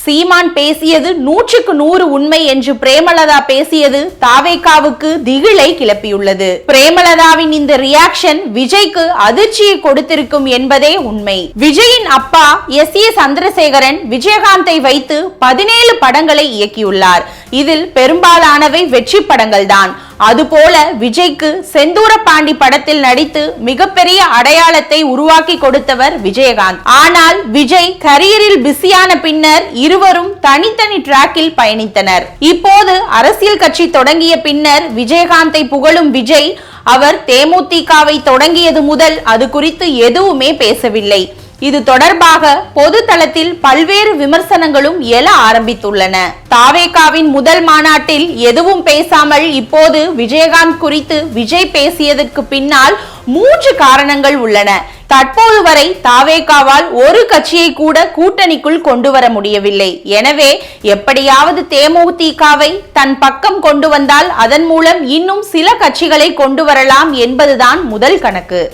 சீமான் பேசியது 100க்கு 100 உண்மை என்று பிரேமலதா பேசியது தாவேகாவுக்கு திகிலை கிளப்பியுள்ளது. பிரேமலதாவின் இந்த ரியாக்ஷன் விஜய்க்கு அதிர்ச்சியை கொடுத்திருக்கும் என்பதே உண்மை. விஜயின் அப்பா எஸ்.ஏ. சந்திரசேகரன் விஜயகாந்தை வைத்து 17 படங்களை இயக்கியுள்ளார். இதில் பெரும்பாலானவை வெற்றி படங்கள் தான். அதுபோல விஜய்க்கு செந்தூர பாண்டி படத்தில் நடித்து மிகப்பெரிய அடையாளத்தை உருவாக்கி கொடுத்தவர் விஜயகாந்த். ஆனால் விஜய் கரியரில் பிஸியான பின்னர் இருவரும் தனித்தனி டிராக்கில் பயணித்தனர். இப்போது அரசியல் கட்சி தொடங்கிய பின்னர் விஜயகாந்தை புகழும் விஜய், அவர் தேமுதிகவை தொடங்கியது முதல் அது குறித்து எதுவுமே பேசவில்லை. இது தொடர்பாக பொது தளத்தில் பல்வேறு விமர்சனங்களும் எழ ஆரம்பித்துள்ளன. தாவேகாவின் முதல் மாநாட்டில் எதுவும் பேசாமல் இப்போது விஜயகாந்த் குறித்து விஜய் பேசியதற்கு பின்னால் 3 காரணங்கள் உள்ளன. தற்போது வரை தாவேகாவால் ஒரு கட்சியை கூட கூட்டணிக்குள் கொண்டு வர முடியவில்லை. எனவே எப்படியாவது தேமுதிகவை தன் பக்கம் கொண்டு வந்தால் அதன் மூலம் இன்னும் சில கட்சிகளை கொண்டு வரலாம் என்பதுதான் முதல் கணக்கு.